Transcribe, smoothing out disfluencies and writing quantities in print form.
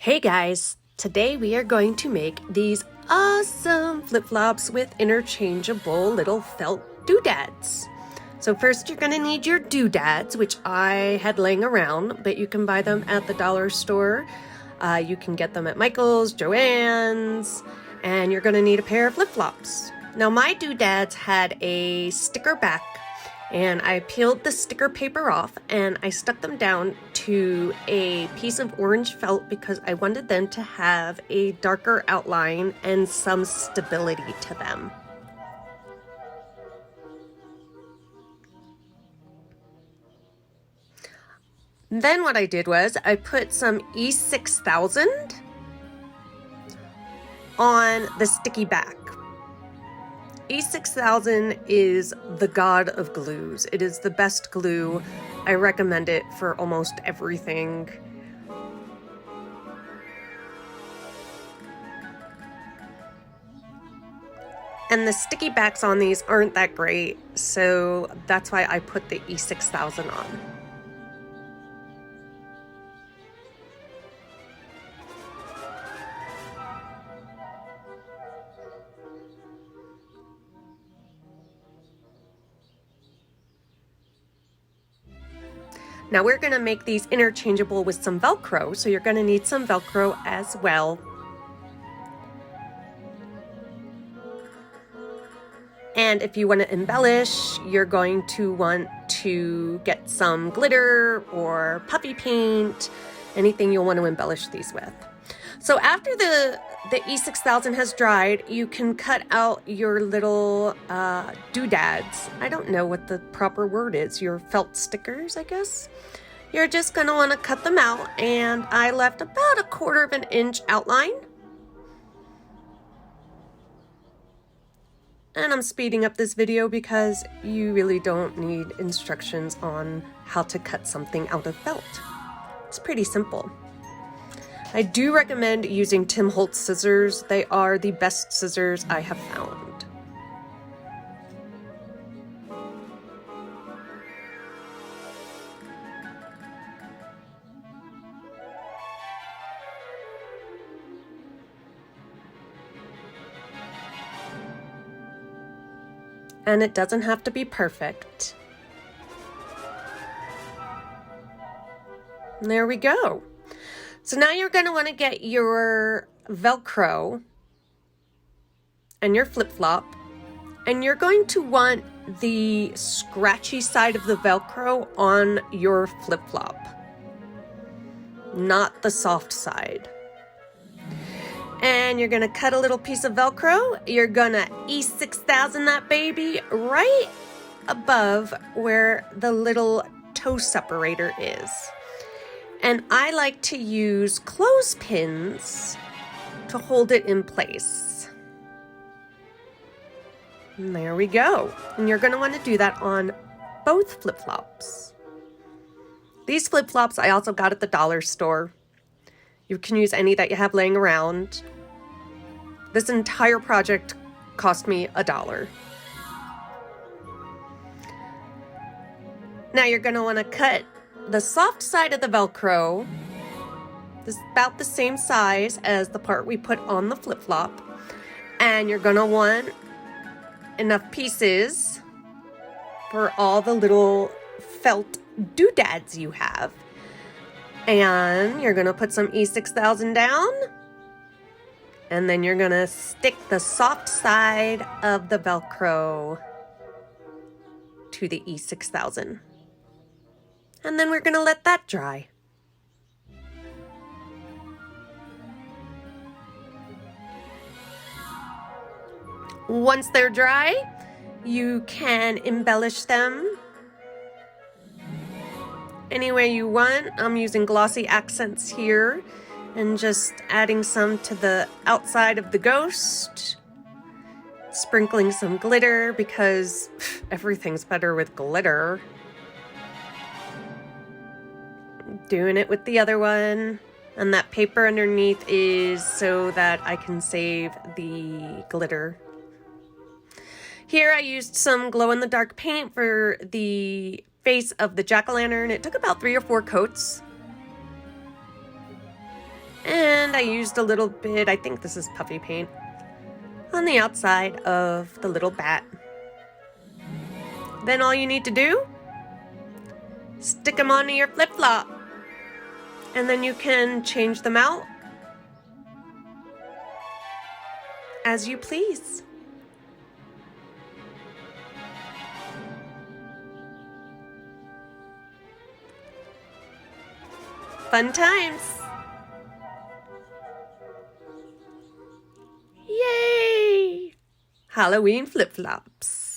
Hey guys, today we are going to make these awesome flip-flops with interchangeable little felt doodads. So first you're going to need your doodads, which I had laying around, but you can buy them at the dollar store. You can get them at Michael's, Joann's, and you're going to need a pair of flip-flops. Now my doodads had a sticker back, and I peeled the sticker paper off and I stuck them down to a piece of orange felt because I wanted them to have a darker outline and some stability to them. Then what I did was I put some E6000 on the sticky back. E6000 is the god of glues. It is the best glue. I recommend it for almost everything. And the sticky backs on these aren't that great, so that's why I put the E6000 on. Now we're going to make these interchangeable with some Velcro, so you're going to need some Velcro as well. And if you want to embellish, you're going to want to get some glitter or puffy paint, anything you'll want to embellish these with. So after the E6000 has dried, you can cut out your little doodads. I don't know what the proper word is. Your felt stickers, I guess. You're just going to want to cut them out, and I left about 1/4 of an inch outline. And I'm speeding up this video because you really don't need instructions on how to cut something out of felt. It's pretty simple. I do recommend using Tim Holtz scissors. They are the best scissors I have found. And it doesn't have to be perfect. And there we go. So now you're going to want to get your Velcro and your flip-flop, and you're going to want the scratchy side of the Velcro on your flip-flop, not the soft side. And you're going to cut a little piece of Velcro. You're going to E6000 that baby right above where the little toe separator is. And I like to use clothespins to hold it in place. And there we go. And you're going to want to do that on both flip-flops. These flip-flops I also got at the dollar store. You can use any that you have laying around. This entire project cost me $1. Now you're going to want to cut the soft side of the Velcro. This is about the same size as the part we put on the flip-flop. And you're going to want enough pieces for all the little felt doodads you have. And you're going to put some E6000 down. And then you're going to stick the soft side of the Velcro to the E6000. And then we're going to let that dry. Once they're dry, you can embellish them any way you want. I'm using glossy accents here and just adding some to the outside of the ghost. Sprinkling some glitter because everything's better with glitter. Doing it with the other one. And that paper underneath is so that I can save the glitter. Here I used some glow-in-the-dark paint for the face of the jack-o'-lantern. It took about 3 or 4 coats. And And I used a little bit, I think this is puffy paint, on the outside of the little bat. Then all you need to do, stick them onto your flip-flop. And then you can change them out as you please. Fun times! Yay! Halloween flip-flops.